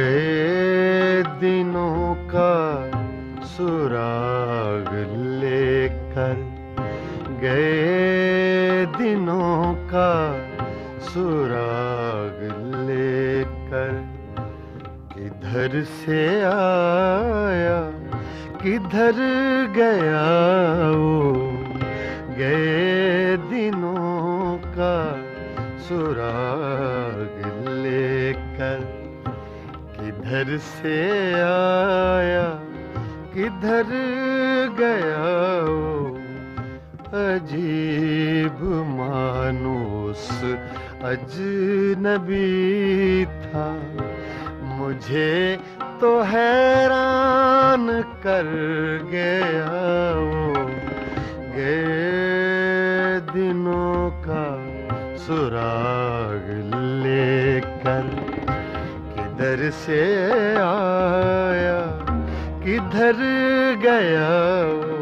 गए दिनों का सुराग लेकर, गए दिनों का सुराग लेकर, किधर से आया किधर गया वो, गए दिनों का सुराग लेकर, किधर से आया किधर गया वो, अजीब मानूस अजनबी था, मुझे तो हैरान कर गया वो, गए दिनों का सुराग लेकर, किधर से आया किधर गया वो,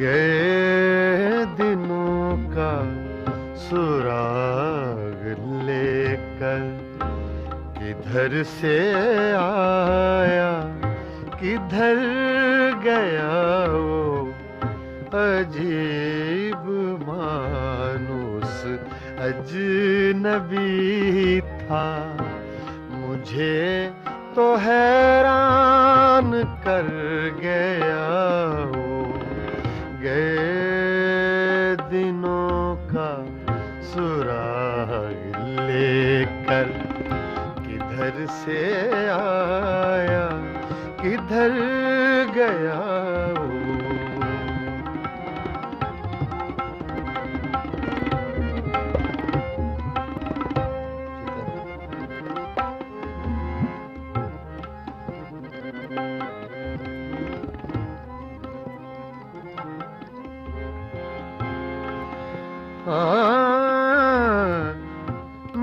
गए दिनों का सुराग लेकर, किधर से आया किधर गया वो, अजीब मानूस अजनबी था, मुझे तो हैरान कर गया वो, गए दिनों का सुराग लेकर, किधर से आया किधर गया वो।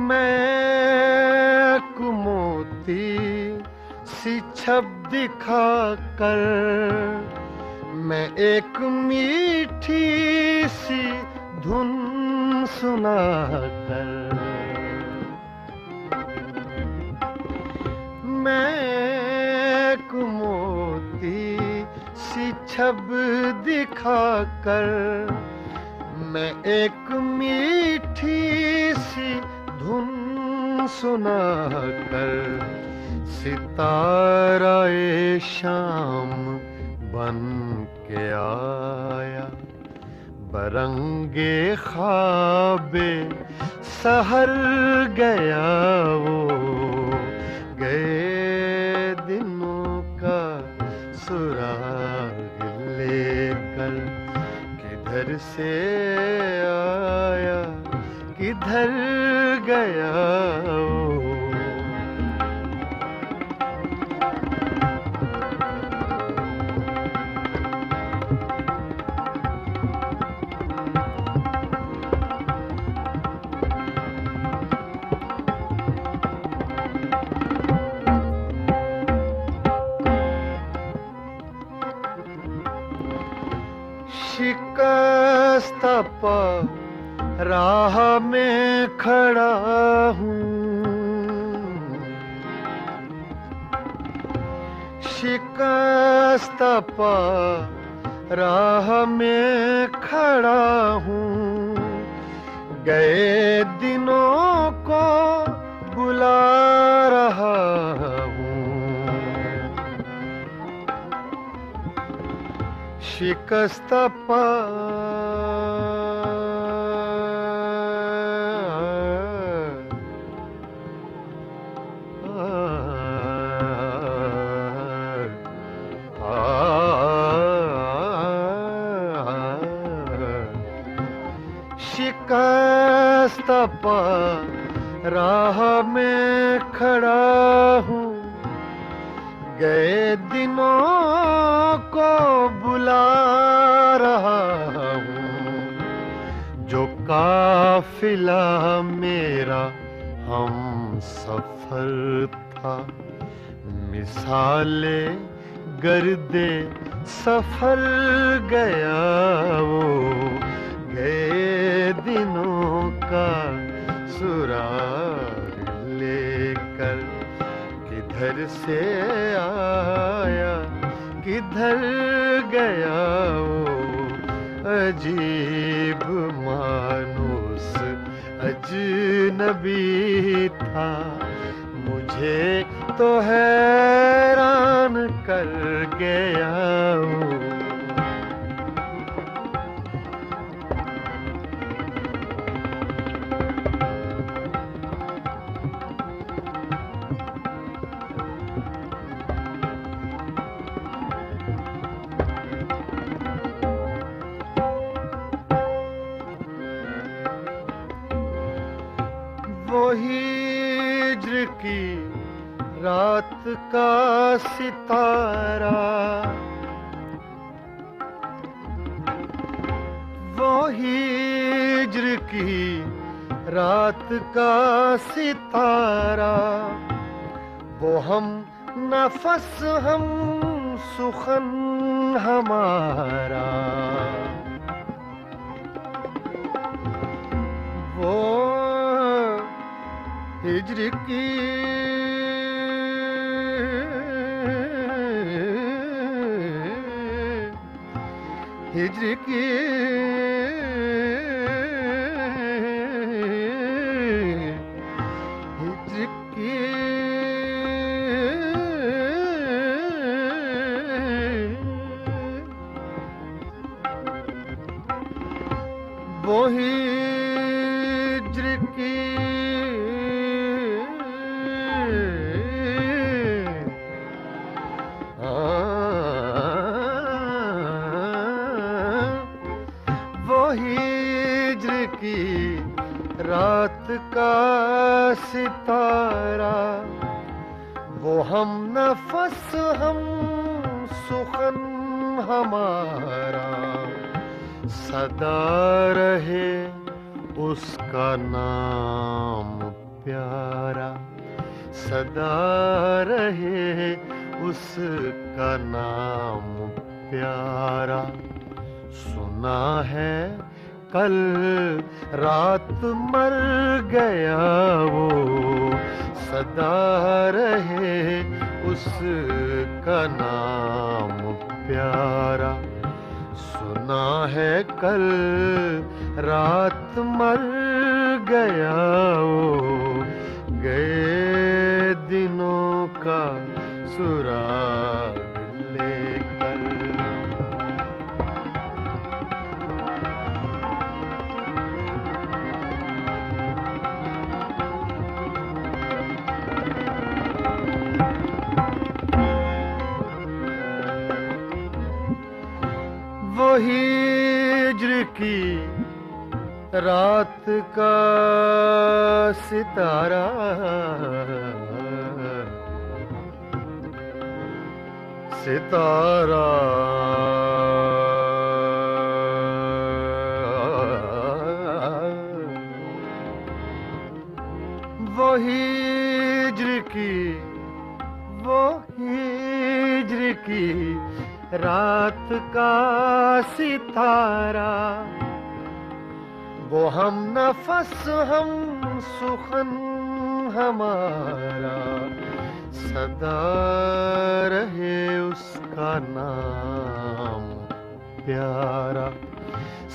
मैं कुमोती सी छब दिखा कर, मैं एक मीठी सी धुन सुना कर, मैं कुमोती सी छब दिखा कर, मैं एक मीठी सी धुन सुना कर, सितारा-ए शाम बन के आया, बरंगे ख्वाबे सहर गया वो, गए दिनों का सुराग लेकर, किधर से आया किधर गया वो। शिकस्ता पा राह में खड़ा हूँ, शिकस्ता पा राह में खड़ा हूँ, गए दिनों को बुला रहा हूँ, शिकस्ता पा शिकस्ता पा राह में खड़ा हूँ, गए दिनों को बुला रहा हूँ, जो काफिला मेरा हम सफर था, मिसाले गर्दे सफर गया वो, गए दिनों का सुराग लेकर किधर से आया किधर गया वो अजीब मानुस अजनबी था। मुझे तो हैरान कर गया वो। वो हिज्र की रात का सितारा, वो हिज्र की रात का सितारा, वो हम नफस हम सुखन हमारा, वो हिज्र की हिज्र की हिज्र की वो हिज्र की हिज्र की रात का सितारा, वो हम नफस हम सुखन हमारा, सदा रहे उसका नाम प्यारा, सदा रहे उसका नाम प्यारा। सुना है कल रात मर गया वो, सदा रहे उसका नाम प्यारा। सुना है कल रात मर गया वो, गए दिनों का सुराग लेकर। वो हिज्र की रात का सितारा, सितारा वो हिज्र की, वो हिज्र की रात का सितारा, वो हम नफस हम सुखन हमारा, सदा रहे उसका नाम प्यारा,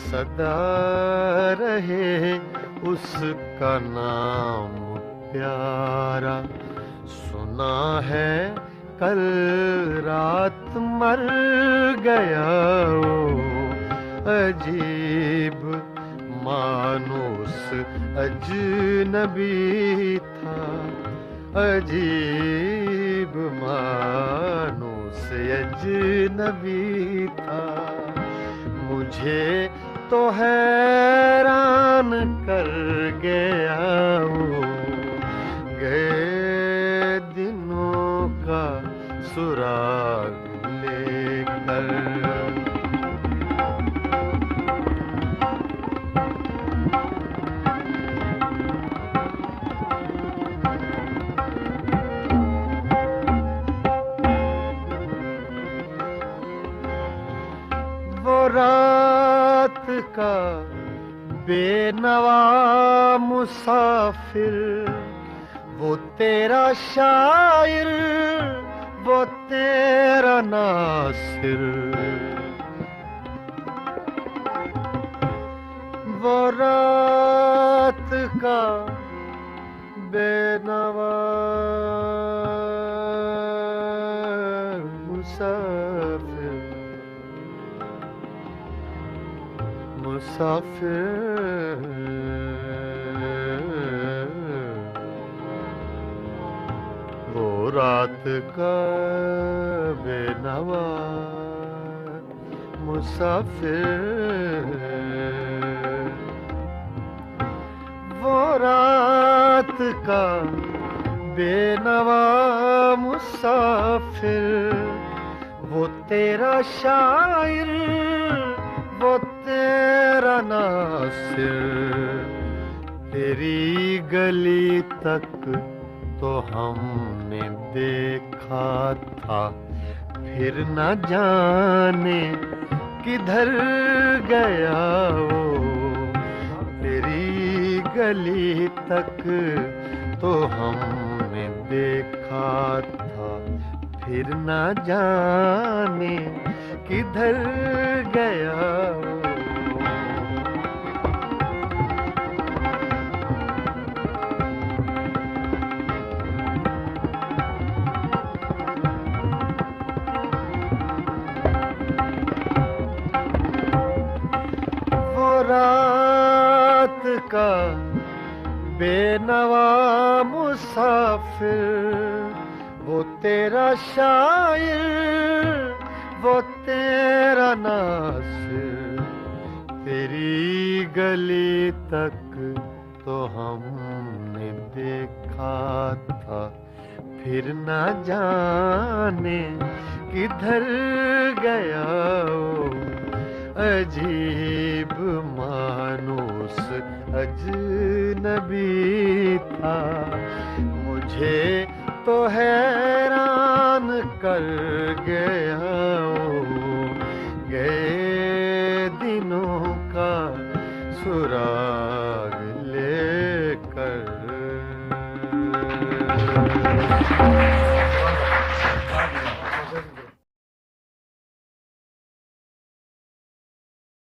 सदा रहे उसका नाम प्यारा। सुना है कल रात मर गया वो, अजीब मानुस अजनबी था, अजीब मानुस अजनबी था। मुझे तो हैरान कर गया वो, गए दिनों का सुराग लेकर। वो रात का बेनवा मुसाफिर, वो तेरा शायर, वो तेरा नासिर, वो रात का बेनवा मुसाफिर, मुसाफिर, वो रात का बेनवा मुसाफिर, वो रात का बेनवा मुसाफिर, वो तेरा शायर, वो तेरा नासिर, तेरी गली तक तो हमने देखा था, फिर न जाने किधर गया वो, तेरी गली तक तो हमने देखा था, फिर न जाने किधर गया वो। रात का बेनवा मुसाफिर, वो तेरा शायर, वो तेरा नासिर, तेरी गली तक तो हमने देखा था, फिर न जाने किधर गया वो। अजीब मानूस अजनबी था, मुझे तो हैरान कर गया वो, गए दिनों का सुराग लेकर।